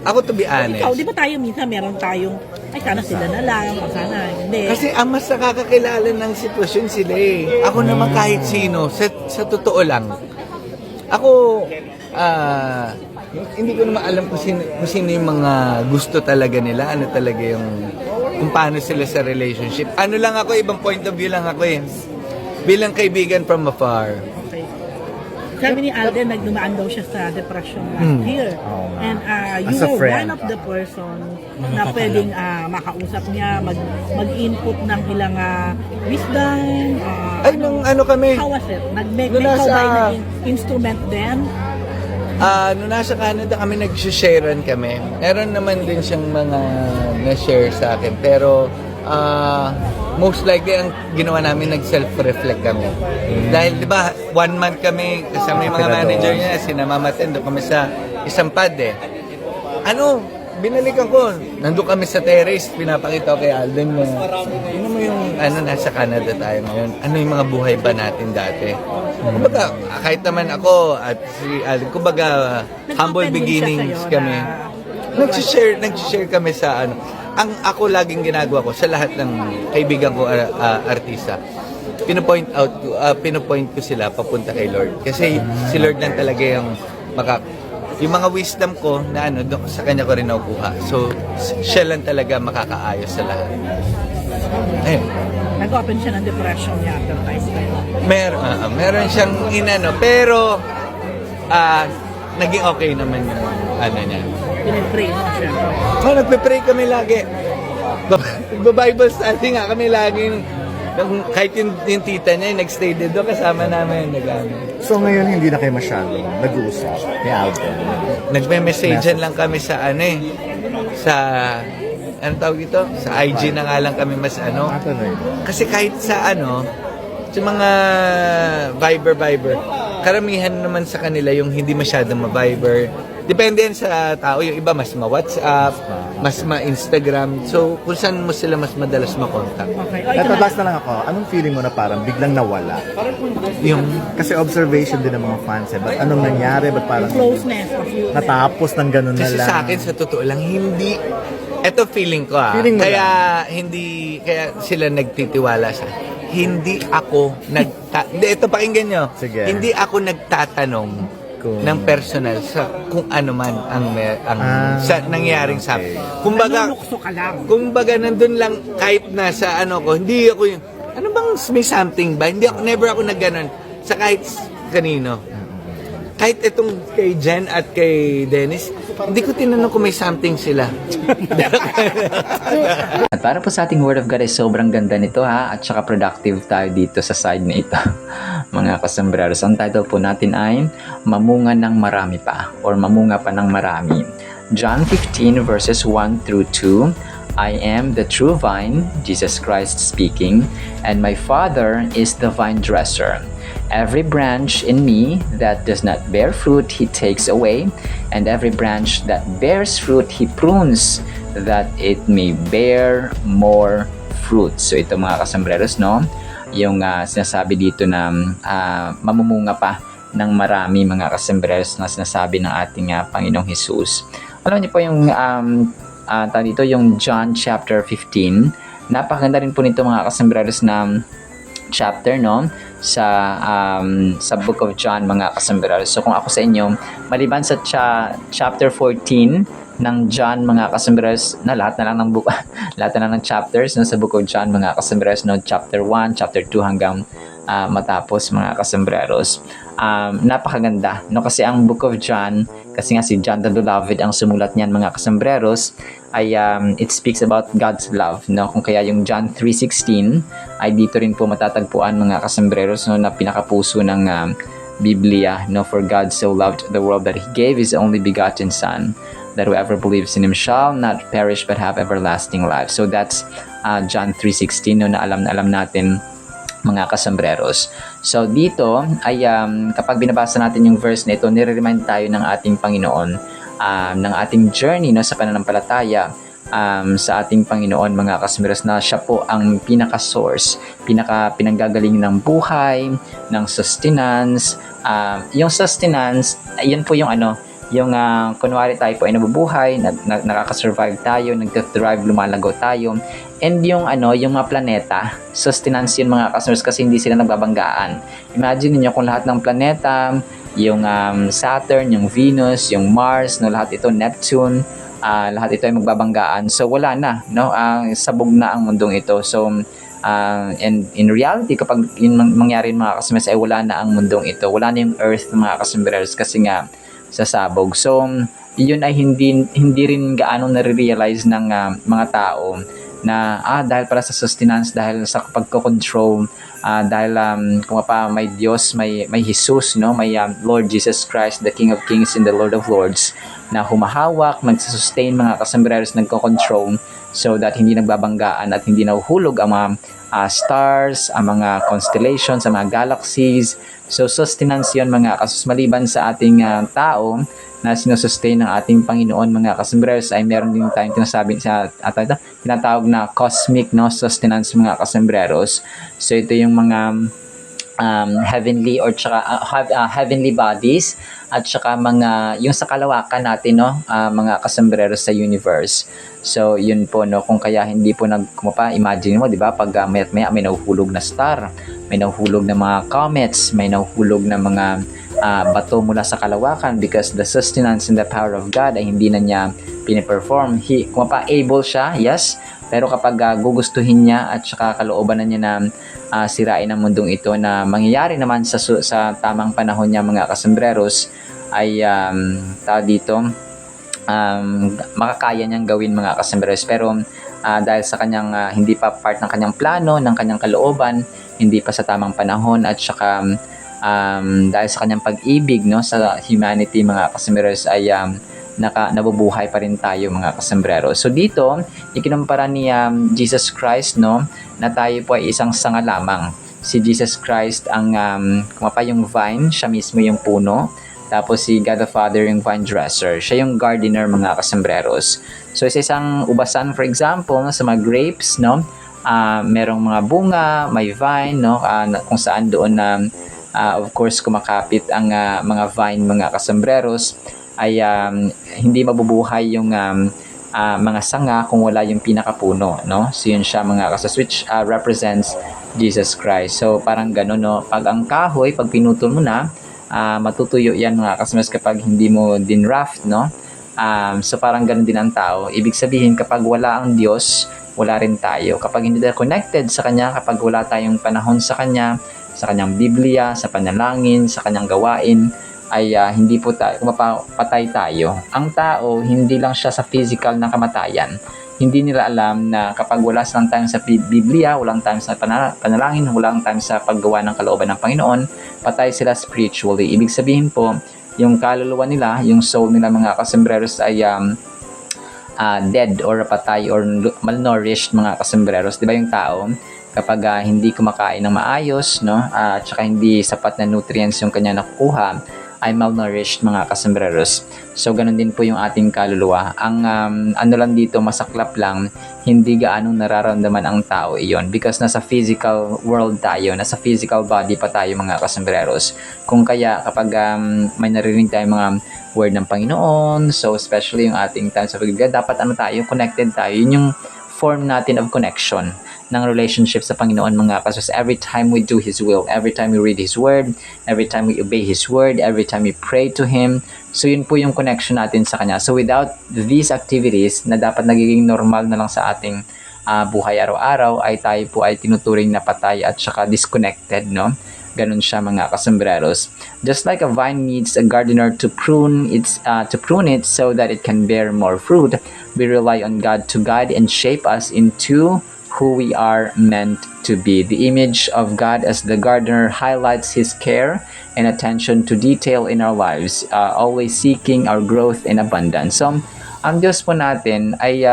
ako to be honest. ikaw, di ba tayo minsan meron tayong, ay sana sila na lang, o sana hindi. Kasi ang mas nakakakilala ng sitwasyon sila Ako naman kahit sino, sa totoo lang. Ako, hindi ko naman alam kung sino yung mga gusto talaga nila, ano talaga yung, kung paano sila sa relationship. Ano lang ako, ibang point of view lang ako bilang kaibigan from afar. Okay. Sabi ni Alden, nagdumaan daw siya sa depression last year. And you As a were friend. one of the person na pwedeng makausap niya, mag-input ng ilang wisdom. Ay, nung ano kami, How was it? May Nung nasa- ikaw ba yung instrument din? nung nasa Canada kami nag-sharean kami. Meron naman din siyang mga na-share sa akin. Pero most likely ang ginawa namin, nag-self-reflect kami. Dahil di ba, 1 month kami kasama yung mga manager niya, sinamamaten, doon kami sa isang pad eh. Binalikan ko, nandun kami sa terrace, pinapakita ko kay Alden na, yun mo yung, nasa Canada tayo ngayon, ano yung mga buhay ba natin dati? Kumbaga, kahit naman ako at si Alden, kumbaga, humble beginnings kami. Nag-share kami sa ang ako laging ginagawa ko sa lahat ng kaibigan ko artista. Pinopoint ko sila papunta kay Lord. Kasi si Lord lang talaga yung yung mga wisdom ko na sa kanya ko rin nakukuha. So, siya lang talaga makakaayos sa lahat. Ayun. Nag-open siya ng depression niya after time pa yun. Meron siyang pero naging okay naman yung niya. Pinipray mo siya. Nagpe-pray kami lagi. Bible study nga kami lagi. Kahit yung tita niya, nag-stay dito, kasama namin. So ngayon, hindi na kayo masyado nag-uusap ni Alden? Nagme-messagean lang kami sa sa tawag ito? Sa IG na nga lang kami mas Kasi kahit sa sa mga Viber, karamihan naman sa kanila yung hindi masyadong ma-Viber. Depende yan sa tao. Yung iba mas ma-WhatsApp, mas ma-Instagram. So, kung saan mo sila mas madalas makontak. Okay. Last na lang ako, anong feeling mo na parang biglang nawala? Kasi observation din ng mga fans Ba't anong nangyari? Ba't parang Closeness of you. natapos ng ganun na Kasi lang? sa akin, sa totoo lang, hindi. Ito feeling ko Feeling mo kaya sila nagtitiwala sa hindi ako ito pakinggan nyo. Sige. Hindi ako nagtatanong ng personal sa kung ano man ang sa nangyaring sa kumbaga Nanunukso ka lang. nandun lang kahit nasa hindi ako yung bang may something ba, never ako nagganon sa kahit kanino. Kahit itong kay Jen at kay Dennis, hindi ko tinanong kung may something sila. At para po sa ating Word of God ay sobrang ganda nito at saka productive tayo dito sa side na ito. Mga kasambreros, ang title po natin ay Mamunga ng Marami Pa or Mamunga pa ng Marami. John 15 verses 1 through 2. I am the true vine, Jesus Christ speaking, and my Father is the vine dresser. Every branch in me that does not bear fruit, he takes away, and every branch that bears fruit, he prunes, that it may bear more fruit. So ito mga kasambreros, yung sinasabi dito na mamumunga pa ng marami mga kasambreros na sinasabi ng ating Panginoong Jesus. Alam niyo po yung dito yung John chapter 15. Napakaganda rin po nito mga kasambreros na chapter sa Book of John mga kasambreros. So kung ako sa inyo, maliban sa chapter 14 ng John mga kasambreros, na lahat na lang ng book, lahat na lang ng chapters sa Book of John mga kasambreros, chapter 1, chapter 2 hanggang matapos mga kasambreros. Napakaganda kasi ang Book of John, kasi nga si John the Beloved ang sumulat niyan mga kasambreros, ay it speaks about God's love, kung kaya yung John 3:16 ay dito rin po matatagpuan mga kasambreros na pinakapuso ng Biblia, for God so loved the world that he gave his only begotten son, that whoever believes in him shall not perish but have everlasting life. So that's John 3:16 na alam natin mga kasambreros. So dito ay kapag binabasa natin yung verse na ito, nire-remind tayo ng ating Panginoon ng ating journey sa pananampalataya sa ating Panginoon mga kasambreros, na siya po ang pinaka-source, pinanggagaling ng buhay, ng sustenance. Yung sustenance, yan po yung kunwari tayo po ay nabubuhay, nakaka-survive tayo, nag-thrive, lumalago tayo. And yung mga planeta, sustenance yun mga kasambreros, kasi hindi sila nagbabanggaan. Imagine niyo kung lahat ng planeta, yung Saturn, yung Venus, yung Mars, lahat ito, Neptune, lahat ito ay magbabanggaan. So wala na, sabog na ang mundong ito. So and in reality, kapag yun mangyari mga kasambreros, ay wala na ang mundong ito. Wala na yung Earth mga kasambreros kasi nga sasabog. So yun ay hindi rin gaano nare-realize ng mga tao na dahil pala sa sustenance, dahil sa pagko-control, dahil kung pa may Diyos, may Jesus, no, may Lord Jesus Christ, the King of Kings and the Lord of Lords, na humahawak, magsustain mga kasambreros, nagko-control, so that hindi nagbabanggaan at hindi nahuhulog ang mga stars, ang mga constellations, ang mga galaxies. So sustenance yun mga kasus. Maliban sa ating tao na sinusustain ng ating Panginoon mga kasambreros, ay meron din tayong tinatawag na cosmic, no, sustenance mga kasambreros. So ito yung mga heavenly or tsaka heavenly bodies at tsaka mga yung sa kalawakan natin, no, mga kasambreros sa universe. So yun po, no, kung kaya hindi po imagine mo, di ba, pag maya may nahuhulog na star, may nahuhulog na mga comets, may nahuhulog na mga bato mula sa kalawakan, because the sustenance and the power of God ay hindi na niya piniperform. Able siya, yes, pero kapag gugustuhin niya at saka kalooban na niya na sirain ang mundong ito, na mangyayari naman sa tamang panahon niya mga kasambreros, ay makakaya niyang gawin mga kasambreros. Pero dahil sa kanyang hindi pa part ng kanyang plano, ng kanyang kalooban, hindi pa sa tamang panahon, at saka dahil sa kanyang pag-ibig, no, sa humanity mga kasambreros, ay nabubuhay pa rin tayo mga kasambreros. So dito, ikinumpara ni Jesus Christ, no, na tayo po ay isang sanga lamang. Si Jesus Christ ang yung vine, siya mismo yung puno. Tapos si God the Father yung vine dresser. Siya yung gardener mga kasambreros. So sa isang ubasan, for example, no, sa mga grapes, no, merong mga bunga, may vine, no, kung saan doon na of course kumakapit ang mga vine mga kasambreros, ay hindi mabubuhay yung mga sanga kung wala yung pinakapuno, no? So yun siya mga kasas, which represents Jesus Christ. So parang gano'n, no? Pag ang kahoy, pag pinutol mo na, matutuyo yan mga kasmas kapag hindi mo dinraft, no? So parang gano'n din ang tao. Ibig sabihin, kapag wala ang Diyos, wala rin tayo. Kapag hindi tayo connected sa Kanya, kapag wala tayong panahon sa Kanya, sa Kanyang Biblia, sa panalangin, sa Kanyang gawain, ay hindi po tayo, patay tayo. Ang tao, hindi lang siya sa physical na kamatayan. Hindi nila alam na kapag wala silang time sa Biblia, walang time sa panalangin, walang time sa paggawa ng kalooban ng Panginoon, patay sila spiritually. Ibig sabihin po, yung kaluluwa nila, yung soul nila mga kasambreros, ay dead or patay or malnourished mga kasambreros. Di ba yung tao, kapag hindi kumakain ng maayos, no, at saka hindi sapat na nutrients yung kanya nakukuha, ay malnourished mga kasambreros. So ganun din po yung ating kaluluwa. Ang ano lang dito, masaklap lang, hindi gaanong nararamdaman ang tao iyon, because nasa physical world tayo, nasa physical body pa tayo mga kasambreros. Kung kaya kapag may naririnig tayong mga word ng Panginoon, so especially yung ating time sa Biblia, dapat connected tayo. Yun yung form natin of connection ng relationship sa Panginoon mga kasos. Every time we do His will, every time we read His Word, every time we obey His Word, every time we pray to Him, so yun po yung connection natin sa Kanya. So without these activities na dapat nagiging normal na lang sa ating buhay araw-araw, ay tayo po ay tinuturing na patay at saka disconnected, no? Ganun siya mga kasambreros. Just like a vine needs a gardener to prune it so that it can bear more fruit, we rely on God to guide and shape us into who we are meant to be. The image of God as the gardener highlights His care and attention to detail in our lives, always seeking our growth and abundance. So, ang Diyos po natin ay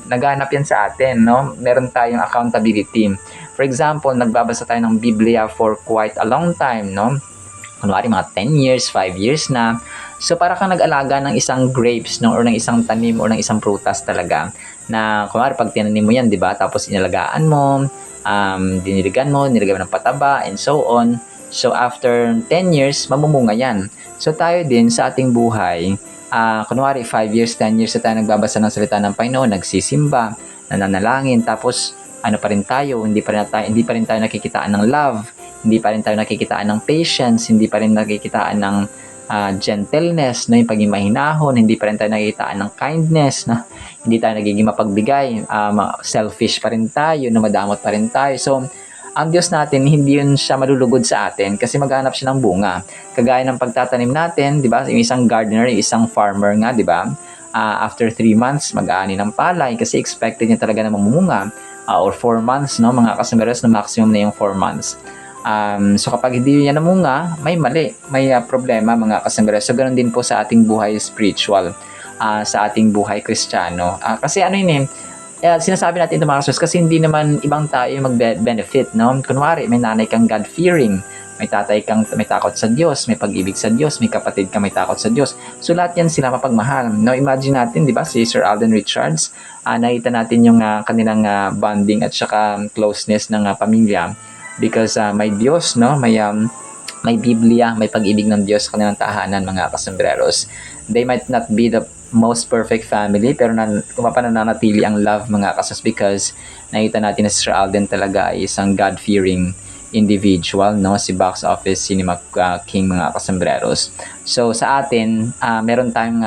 naghanap yan sa atin, no? Meron tayong accountability. For example, nagbabasa tayo ng Biblia for quite a long time, no? Kunwari mga 10 years, 5 years na. So para kang nag-alaga ng isang grapes, no, or ng isang tanim or ng isang prutas talaga. Na kunwari pag tinanim mo yan, 'di ba? Tapos inalagaan mo, nilagyan mo ng pataba and so on. So after 10 years, mamumunga yan. So tayo din sa ating buhay, kunwari 5 years, 10 years na tayo nagbabasa ng salita ng Panginoon, nagsisimba, nananalangin, tapos ano pa rin tayo, hindi pa rin tayo nakikitaan ng love, hindi pa rin tayo nakikitaan ng patience, hindi pa rin nakikitaan ng gentleness, no, yung pagiging mahinahon, hindi pa rin tayo nakikitaan ng kindness, no? Hindi tayo nagiging mapagbigay, selfish pa rin tayo, no, madamot pa rin tayo. So, ang Diyos natin, hindi yun siya malulugod sa atin kasi maghanap siya ng bunga. Kagaya ng pagtatanim natin, di ba? Yung isang gardener, yung isang farmer nga, di ba? after 3 months, mag-aani ng palay kasi expected niya talaga na mamumunga. Or 4 months, no, mga kasumberos, na maximum na yung 4 months. So kapag hindi yan namunga, may mali, may problema mga kasumberos. So ganoon din po sa ating buhay spiritual, sa ating buhay kristyano. Kasi ano yun sinasabi natin ito mga kasumberos kasi hindi naman ibang tao yung mag-benefit, no? Kunwari, may nanay kang God-fearing, may tatay kang may takot sa Diyos, may pag-ibig sa Diyos, may kapatid kang may takot sa Diyos. So lahat yan sila mapagmahal. Now imagine natin, di ba, si Sir Alden Richards, nakita natin yung kanilang bonding at saka closeness ng pamilya because may Diyos, no, may Biblia, may pag-ibig ng Diyos sa kanilang tahanan mga kasambreros. They might not be the most perfect family pero nananatili ang love mga kasos because nakita natin na si Sir Alden talaga ay isang God-fearing individual, no, si box office cinema king mga kasambreros. So sa atin, meron tayong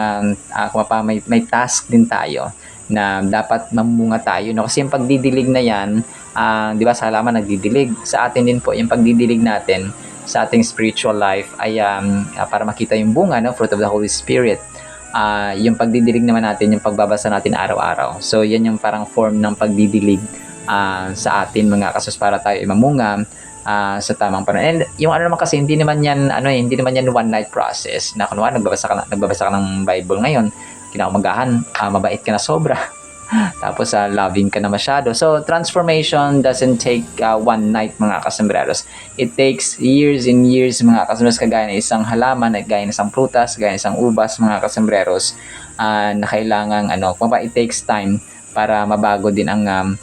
may task din tayo na dapat mamunga tayo, no, kasi yung pagdidilig na yan, di ba sa halaman nagdidilig, sa atin din po yung pagdidilig natin sa ating spiritual life ay para makita yung bunga, no, fruit of the Holy Spirit. Yung pagdidilig naman natin, yung pagbabasa natin araw-araw. So yan yung parang form ng pagdidilig sa atin mga kasos para tayo mamunga sa tamang panahon. And yung ano naman kasi hindi naman yan one night process na kunwari nagbabasa ka ng Bible ngayon, kinaumagahan, mabait ka na sobra. Tapos loving ka na masyado. So transformation doesn't take one night mga kasambreros. It takes years and years mga kasambreros, kagaya ng isang halaman, kagaya ng isang prutas, kagaya ng isang ubas mga kasambreros, na kailangang it takes time para mabago din ang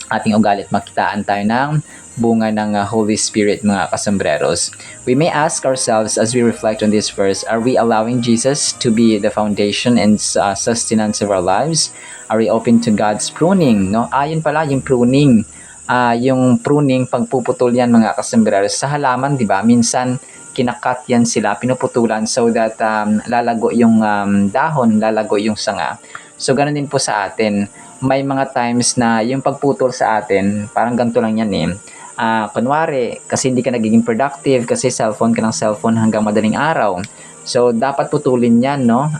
ating ugali at makitaan tayo ng bunga ng Holy Spirit mga kasambreros. We may ask ourselves as we reflect on this verse, are we allowing Jesus to be the foundation and sustenance of our lives? Are we open to God's pruning? No? Yun pala, yung pruning. Yung pruning, pagpuputol yan mga kasambreros. Sa halaman, di ba? Minsan, kinakat yan sila, pinuputulan so that lalago yung dahon, lalago yung sanga. So, ganun din po sa atin. May mga times na yung pagputol sa atin, parang ganito lang yan kunwari, kasi hindi ka nagiging productive, kasi cellphone ka ng cellphone hanggang madaling araw. So, dapat putulin yan, no?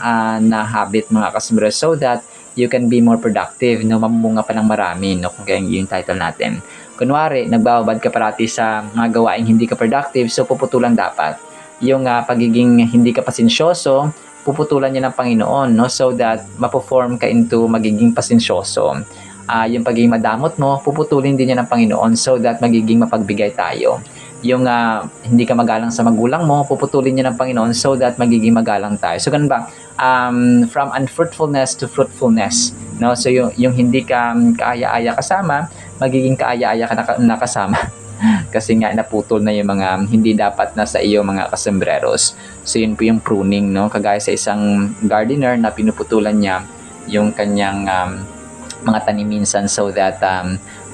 Na habit mga kasambreros so that you can be more productive, no? Mamunga pa ng marami, no? Kung kaya yung title natin. Kunwari, nagbababad ka parati sa mga gawaing hindi ka productive, so puputulan dapat. Yung pagiging hindi ka pasensyoso, puputulan niya ng Panginoon, no? So that maperform ka into magiging pasensyoso. Yung pagiging madamot mo, puputulin din niya ng Panginoon so that magiging mapagbigay tayo. Yung hindi ka magalang sa magulang mo, puputulin niya ng Panginoon so that magiging magalang tayo. So ganun ba? From unfruitfulness to fruitfulness. No? So yung hindi ka kaaya-aya kasama, magiging kaaya-aya ka nakasama. Kasi nga naputol na yung mga hindi dapat na sa iyo mga kasambreros. So yun po yung pruning, no? Kagaya sa isang gardener na pinuputulan niya yung kanyang mga tanim minsan so that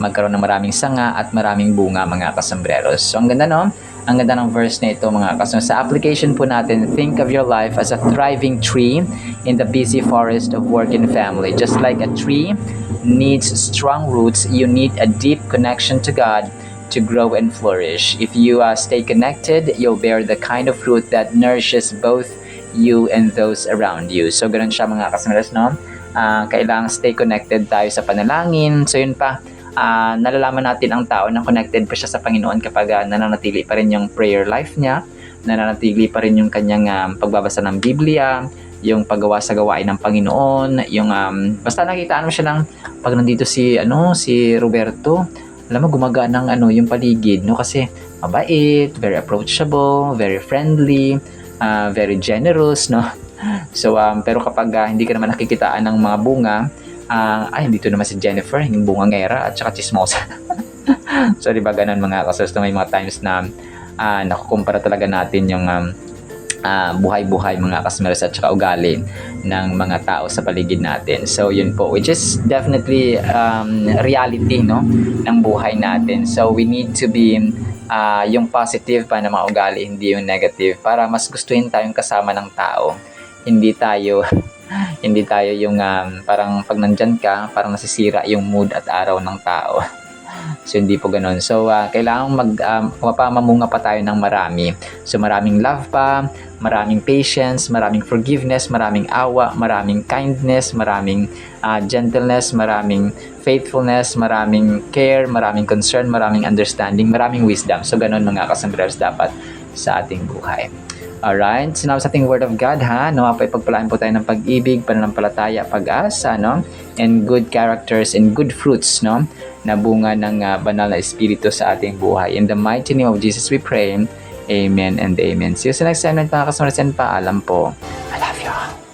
magkaroon ng maraming sanga at maraming bunga mga kasambreros. So ang ganda, no? Ang ganda ng verse na ito mga kasambreros. Sa application po natin, think of your life as a thriving tree in the busy forest of work and family. Just like a tree needs strong roots, you need a deep connection to God to grow and flourish. If you stay connected, you'll bear the kind of fruit that nourishes both you and those around you. So ganun siya mga kasambreros, no? Kailangan stay connected tayo sa panalangin. So yun pa, nalalaman natin ang tao na connected pa siya sa Panginoon kapag nananatili pa rin yung prayer life niya, nananatili pa rin yung kanyang pagbabasa ng Biblia, yung paggawa sa gawain ng Panginoon, yung basta nakitaan mo siya lang pag nandito si Roberto, alam mo gumagaan ng yung paligid, no, kasi mabait, very approachable, very friendly, very generous, no. So pero kapag hindi ka naman nakikitaan ng mga bunga, dito naman si Jennifer, yung bungangera at saka chismosa. So di ba ganun mga kasos, may mga times na nakukumpara talaga natin yung buhay-buhay mga kasambreros at saka ugali ng mga tao sa paligid natin. So yun po, which is definitely reality, no, ng buhay natin. So we need to be yung positive pa na mga ugali, hindi yung negative, para mas gustuhin tayong kasama ng tao. Hindi tayo yung parang pag nandyan ka, parang nasisira yung mood at araw ng tao. So, hindi po ganun. So, kailangan mapamunga pa tayo ng marami. So, maraming love pa, maraming patience, maraming forgiveness, maraming awa, maraming kindness, maraming gentleness, maraming faithfulness, maraming care, maraming concern, maraming understanding, maraming wisdom. So, ganun mga kasambreros dapat sa ating buhay. Alright, so now sa ating Word of God ha, nawapay pagpalaan po tayo ng pag-ibig, pananampalataya, pag-asa, no? And good characters and good fruits, no? Na bunga ng banal na espiritu sa ating buhay. In the mighty name of Jesus we pray. Amen and amen. See you sa next segment mga kasamaras and paalam po. I love you all.